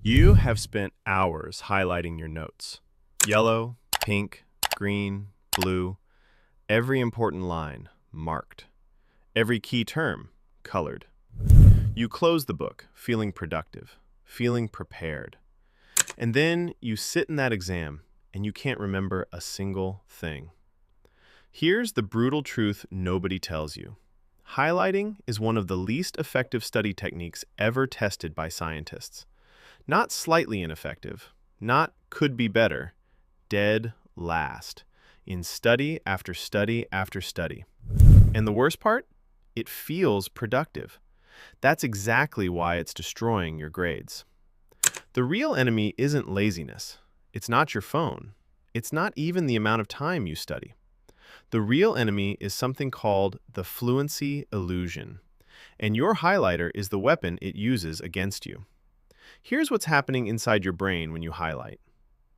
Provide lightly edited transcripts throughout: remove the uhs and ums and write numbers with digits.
You have spent hours highlighting your notes. Yellow, pink, green, blue, every important line marked. Every key term colored. You close the book, feeling productive, feeling prepared. And then you sit in that exam and you can't remember a single thing. Here's the brutal truth nobody tells you. Highlighting is one of the least effective study techniques ever tested by scientists. Not slightly ineffective, not could be better, dead last, in study after study after study. And the worst part? It feels productive. That's exactly why it's destroying your grades. The real enemy isn't laziness. It's not your phone. It's not even the amount of time you study. The real enemy is something called the fluency illusion, and your highlighter is the weapon it uses against you. Here's what's happening inside your brain when you highlight.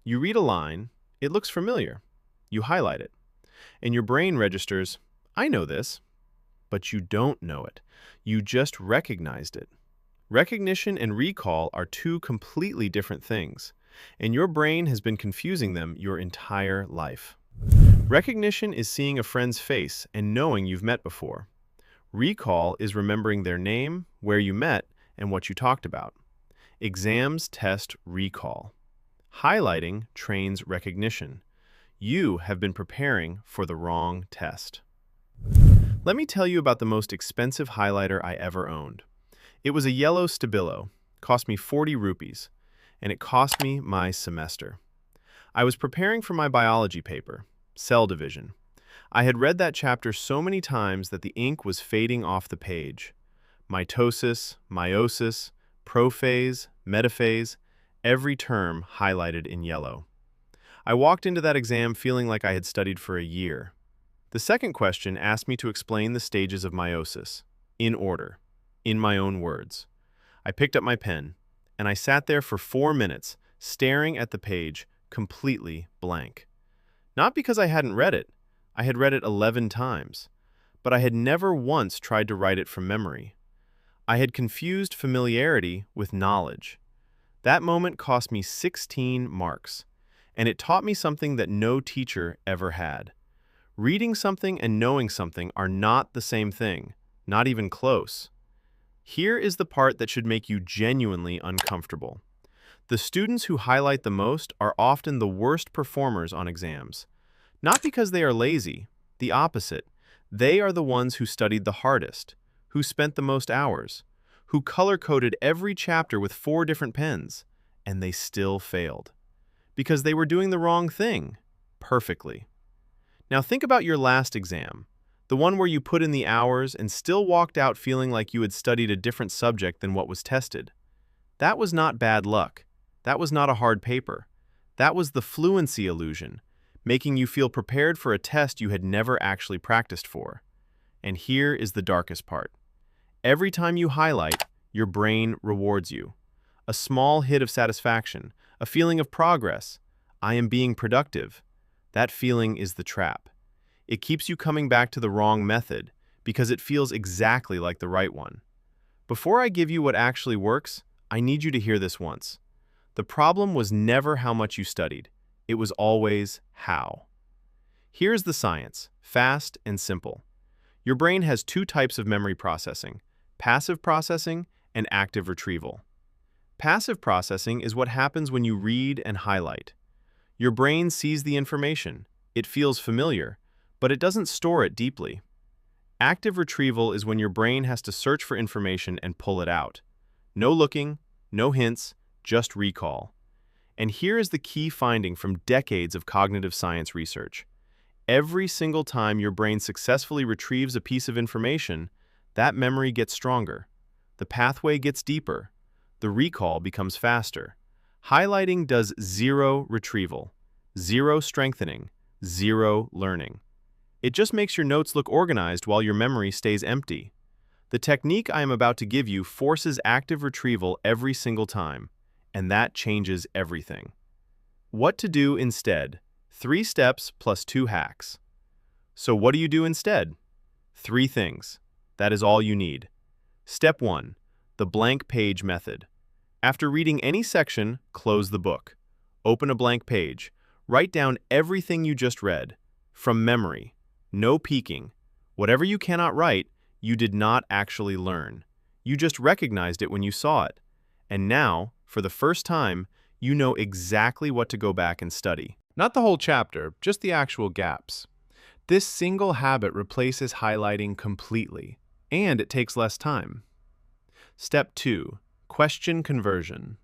You read a line, it looks familiar. You highlight it, and your brain registers, I know this, but you don't know it. You just recognized it. Recognition and recall are two completely different things, and your brain has been confusing them your entire life. Recognition is seeing a friend's face and knowing you've met before. Recall is remembering their name, where you met, and what you talked about. Exams test recall. Highlighting trains recognition. You have been preparing for the wrong test. Let me tell you about the most expensive highlighter I ever owned. It was a yellow Stabilo, cost me 40 rupees, and it cost me my semester. I was preparing for my biology paper, cell division. I had read that chapter so many times that the ink was fading off the page. Mitosis, meiosis, prophase, metaphase, every term highlighted in yellow. I walked into that exam feeling like I had studied for a year. The second question asked me to explain the stages of meiosis, in order, in my own words. I picked up my pen, and I sat there for 4 minutes, staring at the page, completely blank. Not because I hadn't read it. I had read it 11 times, but I had never once tried to write it from memory. I had confused familiarity with knowledge. That moment cost me 16 marks, and it taught me something that no teacher ever had. Reading something and knowing something are not the same thing, not even close. Here is the part that should make you genuinely uncomfortable. The students who highlight the most are often the worst performers on exams. Not because they are lazy, the opposite. They are the ones who studied the hardest, who spent the most hours, who color-coded every chapter with 4 different pens, and they still failed. Because they were doing the wrong thing, perfectly. Now think about your last exam, the one where you put in the hours and still walked out feeling like you had studied a different subject than what was tested. That was not bad luck. That was not a hard paper. That was the fluency illusion, making you feel prepared for a test you had never actually practiced for. And here is the darkest part. Every time you highlight, your brain rewards you. A small hit of satisfaction, a feeling of progress. I am being productive. That feeling is the trap. It keeps you coming back to the wrong method because it feels exactly like the right one. Before I give you what actually works, I need you to hear this once. The problem was never how much you studied. It was always how. Here's the science, fast and simple. Your brain has 2 types of memory processing, passive processing and active retrieval. Passive processing is what happens when you read and highlight. Your brain sees the information, it feels familiar, but it doesn't store it deeply. Active retrieval is when your brain has to search for information and pull it out. No looking, no hints, just recall. And here is the key finding from decades of cognitive science research. Every single time your brain successfully retrieves a piece of information, that memory gets stronger. The pathway gets deeper. The recall becomes faster. Highlighting does 0 retrieval, 0 strengthening, 0 learning. It just makes your notes look organized while your memory stays empty. The technique I am about to give you forces active retrieval every single time, and that changes everything. What to do instead? 3 steps plus 2 hacks. So what do you do instead? 3 things. That is all you need. Step 1. The blank page method. After reading any section, close the book. Open a blank page. Write down everything you just read. From memory. No peeking. Whatever you cannot write, you did not actually learn. You just recognized it when you saw it. And now, for the first time, you know exactly what to go back and study. Not the whole chapter, just the actual gaps. This single habit replaces highlighting completely, and it takes less time. Step 2. Question conversion.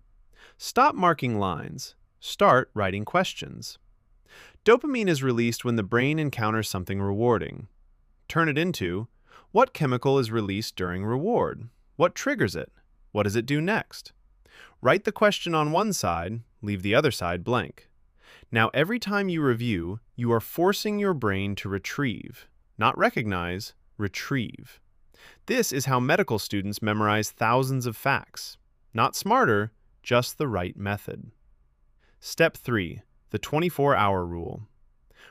Stop marking lines. Start writing questions. Dopamine is released when the brain encounters something rewarding. Turn it into, what chemical is released during reward? What triggers it? What does it do next? Write the question on one side, leave the other side blank. Now, every time you review, you are forcing your brain to retrieve, not recognize, retrieve. This is how medical students memorize thousands of facts. Not smarter, just the right method. Step 3. The 24-hour rule.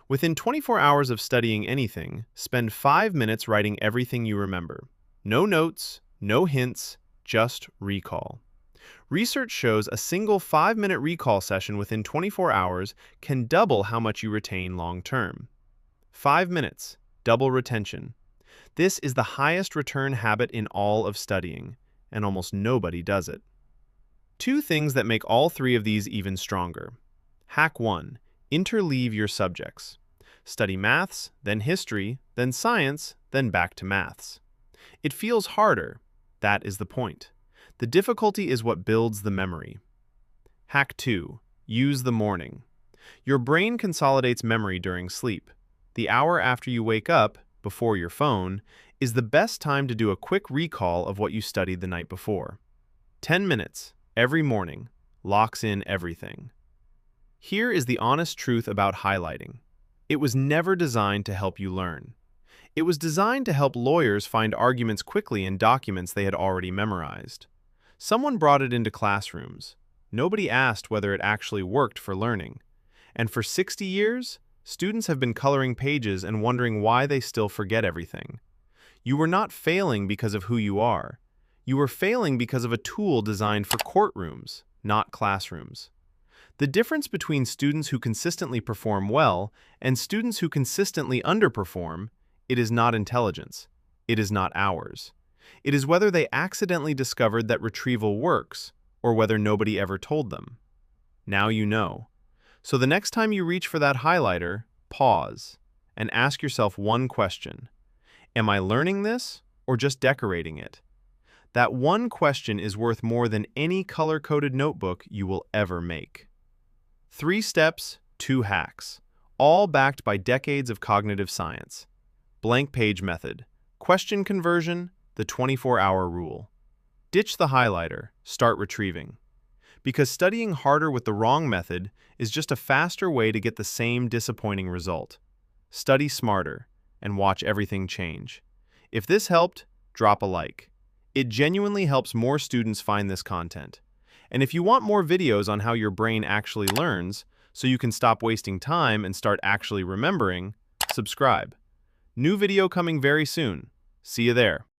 Within 24 hours of studying anything, spend 5 minutes writing everything you remember. No notes, no hints, just recall. Research shows a single 5-minute recall session within 24 hours can double how much you retain long-term. 5 minutes, double retention. This is the highest return habit in all of studying, and almost nobody does it. 2 things that make all 3 of these even stronger. Hack 1. Interleave your subjects. Study maths, then history, then science, then back to maths. It feels harder. That is the point. The difficulty is what builds the memory. Hack 2. Use the morning. Your brain consolidates memory during sleep. The hour after you wake up, before your phone, is the best time to do a quick recall of what you studied the night before. 10 minutes, every morning, locks in everything. Here is the honest truth about highlighting. It was never designed to help you learn. It was designed to help lawyers find arguments quickly in documents they had already memorized. Someone brought it into classrooms. Nobody asked whether it actually worked for learning. And for 60 years, students have been coloring pages and wondering why they still forget everything. You were not failing because of who you are. You were failing because of a tool designed for courtrooms, not classrooms. The difference between students who consistently perform well and students who consistently underperform, it is not intelligence. It is not hours. It is whether they accidentally discovered that retrieval works or whether nobody ever told them. Now you know. So the next time you reach for that highlighter, pause and ask yourself one question. Am I learning this or just decorating it? That one question is worth more than any color-coded notebook you will ever make. 3 steps, 2 hacks, all backed by decades of cognitive science. Blank page method, question conversion, the 24-hour rule. Ditch the highlighter, start retrieving. Because studying harder with the wrong method is just a faster way to get the same disappointing result. Study smarter and watch everything change. If this helped, drop a like. It genuinely helps more students find this content. And if you want more videos on how your brain actually learns, so you can stop wasting time and start actually remembering, subscribe. New video coming very soon. See you there.